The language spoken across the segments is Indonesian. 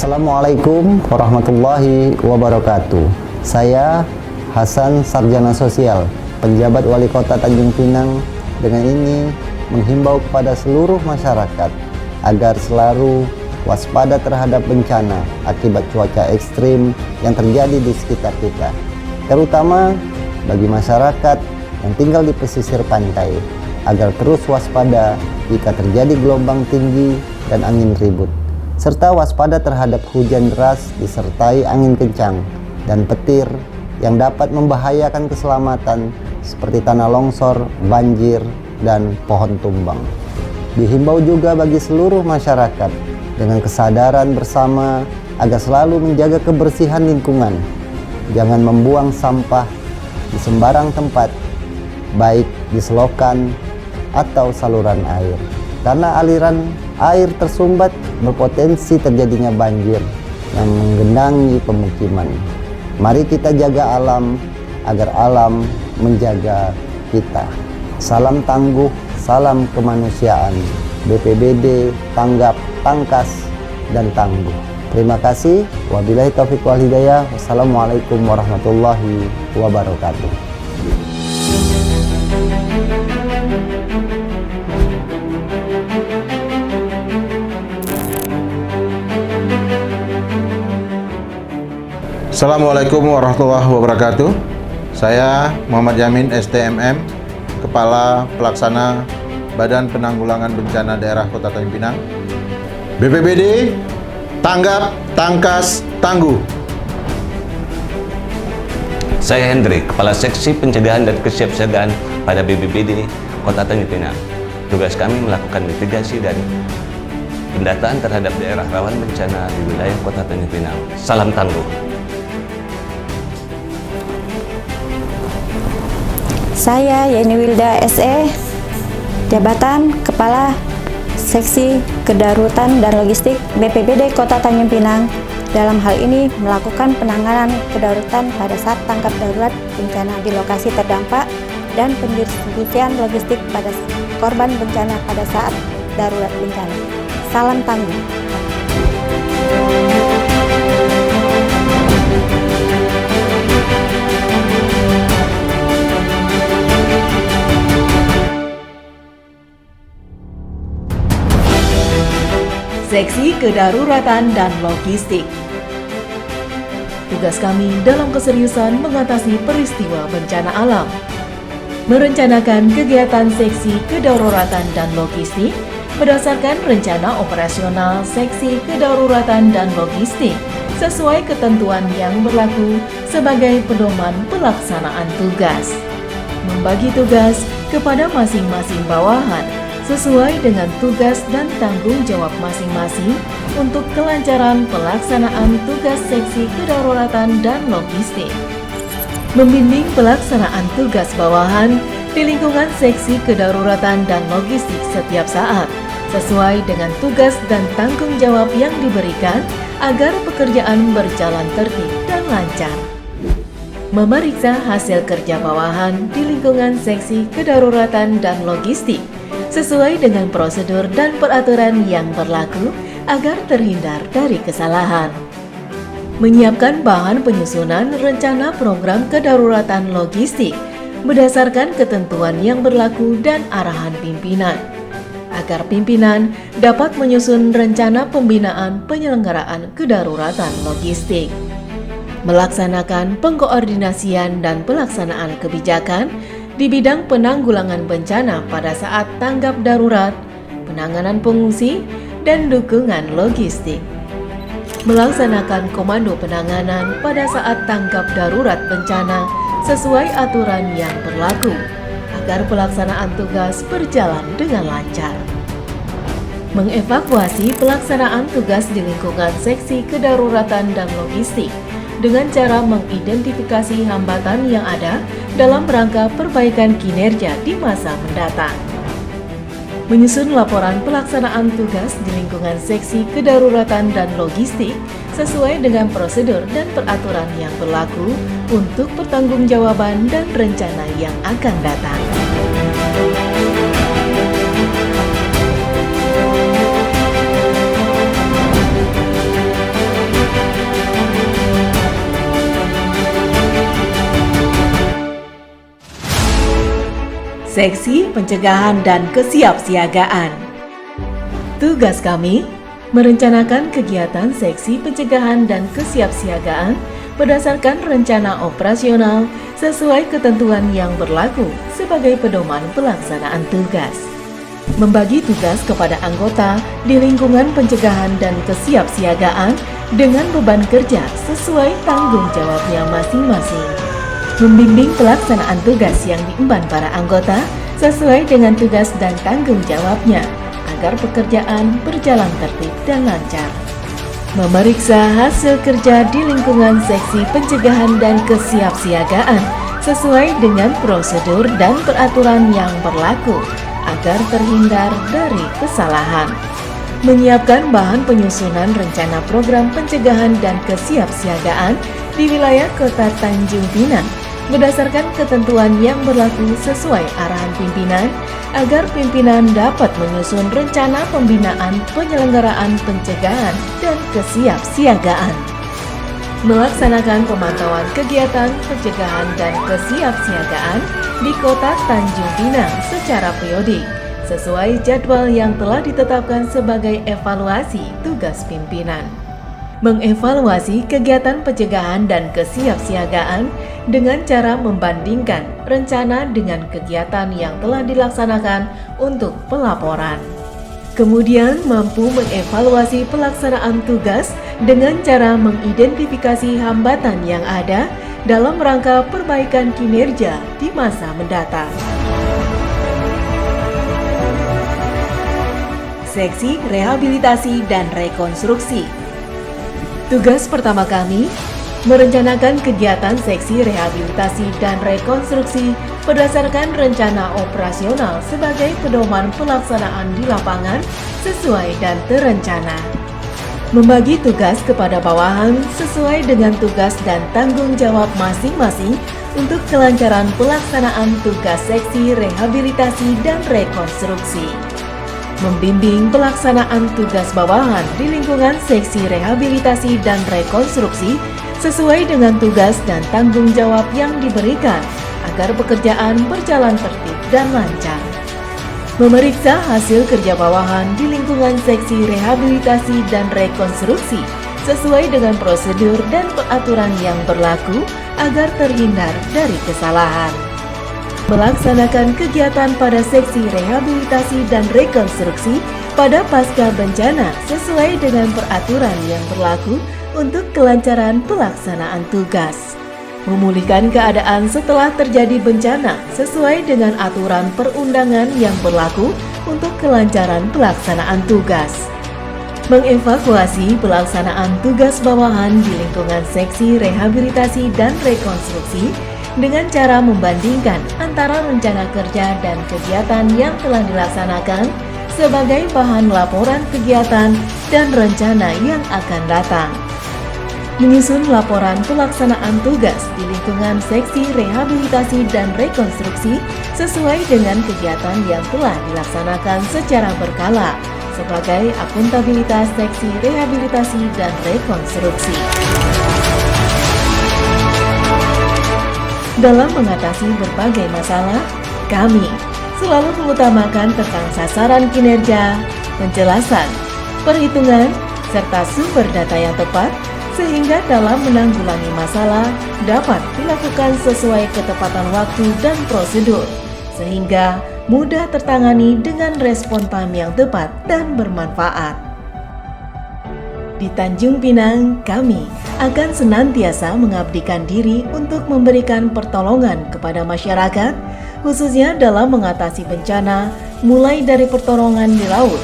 Assalamualaikum warahmatullahi wabarakatuh. Saya Hasan, Sarjana Sosial, penjabat Wali Kota Tanjung Pinang, dengan ini menghimbau kepada seluruh masyarakat agar selalu waspada terhadap bencana akibat cuaca ekstrim yang terjadi di sekitar kita, terutama bagi masyarakat yang tinggal di pesisir pantai, agar terus waspada jika terjadi gelombang tinggi dan angin ribut, serta waspada terhadap hujan deras disertai angin kencang dan petir yang dapat membahayakan keselamatan seperti tanah longsor, banjir, dan pohon tumbang. Dihimbau juga bagi seluruh masyarakat dengan kesadaran bersama agar selalu menjaga kebersihan lingkungan. Jangan membuang sampah di sembarang tempat, baik di selokan atau saluran air, karena aliran air tersumbat berpotensi terjadinya banjir yang menggenangi pemukiman. Mari kita jaga alam agar alam menjaga kita. Salam tangguh, salam kemanusiaan. BPBD tanggap, tangkas, dan tangguh. Terima kasih. Wabillahi taufiq wal hidayah. Wassalamualaikum warahmatullahi wabarakatuh. Assalamualaikum warahmatullahi wabarakatuh. Saya Muhammad Yamin, STMM, Kepala Pelaksana Badan Penanggulangan Bencana Daerah Kota Tanjung Pinang. BPBD, tanggap, tangkas, tangguh. Saya Hendrik, Kepala Seksi Pencegahan dan Kesiapsiagaan pada BPBD Kota Tanjung Pinang. Tugas kami melakukan mitigasi dan pendataan terhadap daerah rawan bencana di wilayah Kota Tanjung Pinang. Salam tangguh. Saya Yeni Wilda SE, Jabatan Kepala Seksi Kedaruratan dan Logistik BPBD Kota Tanjung Pinang. Dalam hal ini melakukan penanganan kedaruratan pada saat tanggap darurat bencana di lokasi terdampak dan pendistribusian logistik pada korban bencana pada saat darurat bencana. Salam tangguh. Seksi Kedaruratan dan Logistik. Tugas kami dalam keseriusan mengatasi peristiwa bencana alam. Merencanakan kegiatan Seksi Kedaruratan dan Logistik berdasarkan rencana operasional Seksi Kedaruratan dan Logistik sesuai ketentuan yang berlaku sebagai pedoman pelaksanaan tugas. Membagi tugas kepada masing-masing bawahan sesuai dengan tugas dan tanggung jawab masing-masing untuk kelancaran pelaksanaan tugas Seksi Kedaruratan dan Logistik. Membimbing pelaksanaan tugas bawahan di lingkungan Seksi Kedaruratan dan Logistik setiap saat, sesuai dengan tugas dan tanggung jawab yang diberikan agar pekerjaan berjalan tertib dan lancar. Memeriksa hasil kerja bawahan di lingkungan Seksi Kedaruratan dan Logistik sesuai dengan prosedur dan peraturan yang berlaku agar terhindar dari kesalahan. Menyiapkan bahan penyusunan rencana program kedaruratan logistik berdasarkan ketentuan yang berlaku dan arahan pimpinan, agar pimpinan dapat menyusun rencana pembinaan penyelenggaraan kedaruratan logistik. Melaksanakan pengkoordinasian dan pelaksanaan kebijakan di bidang penanggulangan bencana pada saat tanggap darurat, penanganan pengungsi, dan dukungan logistik. Melaksanakan komando penanganan pada saat tanggap darurat bencana sesuai aturan yang berlaku, agar pelaksanaan tugas berjalan dengan lancar. Mengevakuasi pelaksanaan tugas di lingkungan Seksi Kedaruratan dan Logistik dengan cara mengidentifikasi hambatan yang ada dalam rangka perbaikan kinerja di masa mendatang. Menyusun laporan pelaksanaan tugas di lingkungan Seksi Kedaruratan dan Logistik sesuai dengan prosedur dan peraturan yang berlaku untuk pertanggungjawaban dan rencana yang akan datang. Seksi Pencegahan dan Kesiapsiagaan. Tugas kami merencanakan kegiatan Seksi Pencegahan dan Kesiapsiagaan berdasarkan rencana operasional sesuai ketentuan yang berlaku sebagai pedoman pelaksanaan tugas. Membagi tugas kepada anggota di lingkungan pencegahan dan kesiapsiagaan dengan beban kerja sesuai tanggung jawabnya masing-masing. Membimbing pelaksanaan tugas yang diemban para anggota sesuai dengan tugas dan tanggung jawabnya agar pekerjaan berjalan tertib dan lancar. Memeriksa hasil kerja di lingkungan Seksi Pencegahan dan Kesiapsiagaan sesuai dengan prosedur dan peraturan yang berlaku agar terhindar dari kesalahan. Menyiapkan bahan penyusunan rencana program pencegahan dan kesiapsiagaan di wilayah Kota Tanjung Pinang berdasarkan ketentuan yang berlaku sesuai arahan pimpinan agar pimpinan dapat menyusun rencana pembinaan penyelenggaraan pencegahan dan kesiapsiagaan. Melaksanakan pemantauan kegiatan pencegahan dan kesiapsiagaan di Kota Tanjung Pinang secara periodik sesuai jadwal yang telah ditetapkan sebagai evaluasi tugas pimpinan. Mengevaluasi kegiatan pencegahan dan kesiapsiagaan dengan cara membandingkan rencana dengan kegiatan yang telah dilaksanakan untuk pelaporan. Kemudian mampu mengevaluasi pelaksanaan tugas dengan cara mengidentifikasi hambatan yang ada dalam rangka perbaikan kinerja di masa mendatang. Seksi Rehabilitasi dan Rekonstruksi. Tugas pertama kami merencanakan kegiatan Seksi Rehabilitasi dan Rekonstruksi berdasarkan rencana operasional sebagai pedoman pelaksanaan di lapangan sesuai dan terencana. Membagi tugas kepada bawahan sesuai dengan tugas dan tanggung jawab masing-masing untuk kelancaran pelaksanaan tugas Seksi Rehabilitasi dan Rekonstruksi. Membimbing pelaksanaan tugas bawahan di lingkungan Seksi Rehabilitasi dan Rekonstruksi sesuai dengan tugas dan tanggung jawab yang diberikan agar pekerjaan berjalan tertib dan lancar. Memeriksa hasil kerja bawahan di lingkungan Seksi Rehabilitasi dan Rekonstruksi sesuai dengan prosedur dan peraturan yang berlaku agar terhindar dari kesalahan. Melaksanakan kegiatan pada Seksi Rehabilitasi dan Rekonstruksi pada pasca bencana sesuai dengan peraturan yang berlaku untuk kelancaran pelaksanaan tugas. Memulihkan keadaan setelah terjadi bencana sesuai dengan aturan perundangan yang berlaku untuk kelancaran pelaksanaan tugas. Mengevaluasi pelaksanaan tugas bawahan di lingkungan Seksi Rehabilitasi dan Rekonstruksi dengan cara membandingkan antara rencana kerja dan kegiatan yang telah dilaksanakan sebagai bahan laporan kegiatan dan rencana yang akan datang. Menyusun laporan pelaksanaan tugas di lingkungan Seksi Rehabilitasi dan Rekonstruksi sesuai dengan kegiatan yang telah dilaksanakan secara berkala sebagai akuntabilitas Seksi Rehabilitasi dan Rekonstruksi. Dalam mengatasi berbagai masalah, kami selalu mengutamakan tentang sasaran kinerja, penjelasan, perhitungan, serta sumber data yang tepat sehingga dalam menanggulangi masalah dapat dilakukan sesuai ketepatan waktu dan prosedur, sehingga mudah tertangani dengan respon time yang tepat dan bermanfaat. Di Tanjung Pinang, kami akan senantiasa mengabdikan diri untuk memberikan pertolongan kepada masyarakat, khususnya dalam mengatasi bencana, mulai dari pertolongan di laut,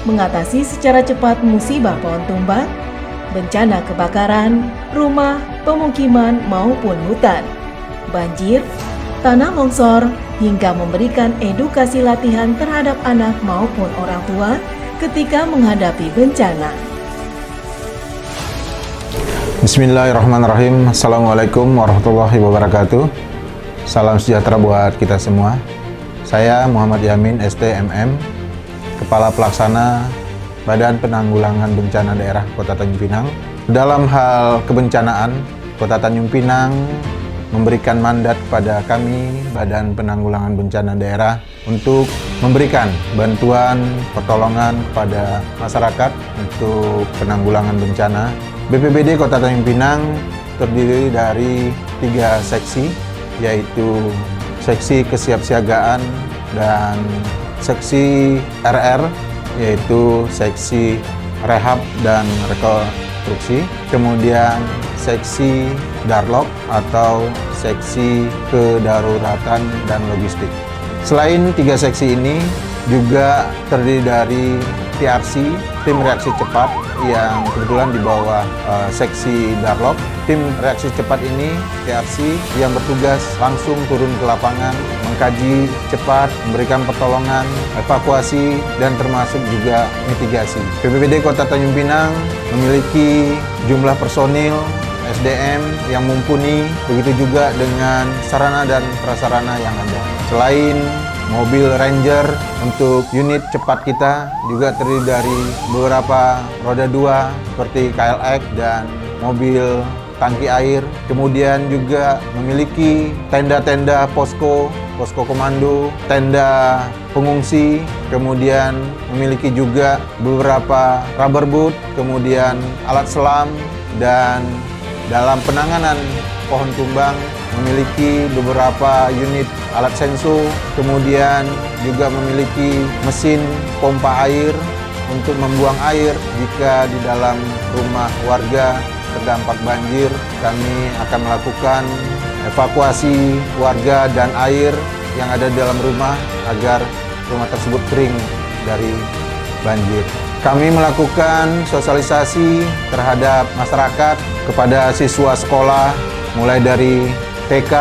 mengatasi secara cepat musibah pohon tumbang, bencana kebakaran, rumah, pemukiman maupun hutan, banjir, tanah longsor, hingga memberikan edukasi latihan terhadap anak maupun orang tua ketika menghadapi bencana. Bismillahirrahmanirrahim. Assalamualaikum warahmatullahi wabarakatuh. Salam sejahtera buat kita semua. Saya Muhammad Yamin, STMM, Kepala Pelaksana Badan Penanggulangan Bencana Daerah Kota Tanjung Pinang. Dalam hal kebencanaan, Kota Tanjung Pinang memberikan mandat kepada kami, Badan Penanggulangan Bencana Daerah, untuk memberikan bantuan pertolongan kepada masyarakat untuk penanggulangan bencana. BPBD Kota Tanjung Pinang terdiri dari 3 seksi, yaitu seksi kesiapsiagaan dan seksi RR, yaitu seksi rehab dan rekonstruksi, kemudian seksi Darlok atau seksi kedaruratan dan logistik. Selain 3 seksi ini juga terdiri dari TRC, tim reaksi cepat, yang kebetulan di bawah seksi Darlok. Tim reaksi cepat ini, TRC, yang bertugas langsung turun ke lapangan, mengkaji cepat, memberikan pertolongan, evakuasi, dan termasuk juga mitigasi. BPBD Kota Tanjung Pinang memiliki jumlah personil SDM yang mumpuni, begitu juga dengan sarana dan prasarana yang ada. Selain mobil Ranger untuk unit cepat kita juga terdiri dari beberapa roda 2 seperti KLX dan mobil tangki air. Kemudian juga memiliki tenda-tenda posko komando, tenda pengungsi, kemudian memiliki juga beberapa rubber boot, kemudian alat selam, dan dalam penanganan pohon tumbang memiliki beberapa unit alat senso, kemudian juga memiliki mesin pompa air untuk membuang air jika di dalam rumah warga terdampak banjir. Kami akan melakukan evakuasi warga dan air yang ada di dalam rumah agar rumah tersebut kering dari banjir. Kami melakukan sosialisasi terhadap masyarakat kepada siswa sekolah mulai dari TK,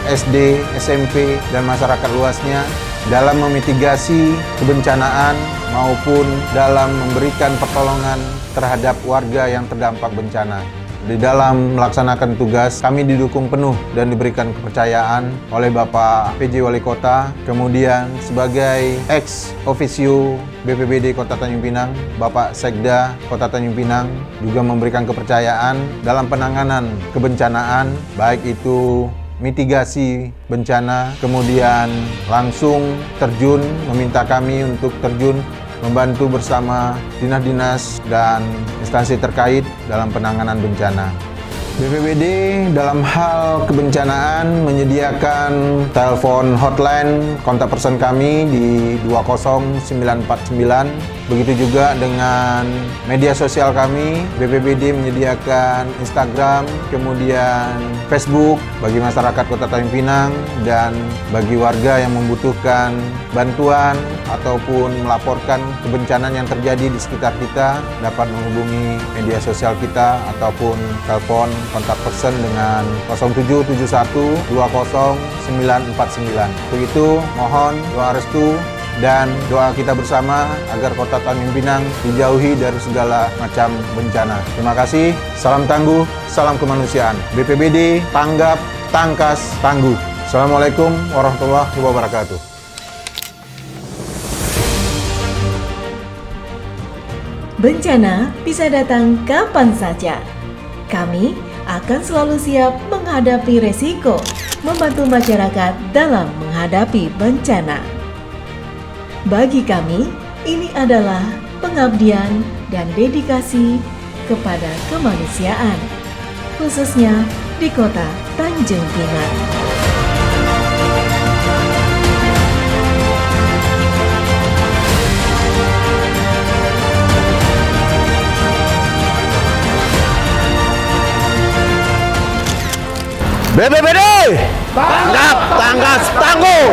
SD, SMP, dan masyarakat luasnya dalam memitigasi kebencanaan maupun dalam memberikan pertolongan terhadap warga yang terdampak bencana. Di dalam melaksanakan tugas, kami didukung penuh dan diberikan kepercayaan oleh Bapak PJ Wali Kota, kemudian sebagai ex officio BPBD Kota Tanjung Pinang, Bapak Sekda Kota Tanjung Pinang juga memberikan kepercayaan dalam penanganan kebencanaan, baik itu mitigasi bencana, kemudian langsung terjun, meminta kami untuk terjun membantu bersama dinas-dinas dan instansi terkait dalam penanganan bencana. BPBD dalam hal kebencanaan menyediakan telepon hotline kontak person kami di 20949. Begitu juga dengan media sosial kami, BPBD menyediakan Instagram, kemudian Facebook bagi masyarakat Kota Tanjung Pinang, dan bagi warga yang membutuhkan bantuan ataupun melaporkan kebencanaan yang terjadi di sekitar kita dapat menghubungi media sosial kita ataupun telepon kontak person dengan 0771 20949. Begitu, mohon doa restu dan doa kita bersama agar Kota Tanjung Pinang dijauhi dari segala macam bencana. Terima kasih, salam tangguh, salam kemanusiaan. BPBD, tanggap, tangkas, tangguh. Assalamualaikum warahmatullahi wabarakatuh. Bencana bisa datang kapan saja. Kami akan selalu siap menghadapi resiko, membantu masyarakat dalam menghadapi bencana. Bagi kami, ini adalah pengabdian dan dedikasi kepada kemanusiaan, khususnya di Kota Tanjung Pinang. BPBD, tanggap, tangkas, tangguh.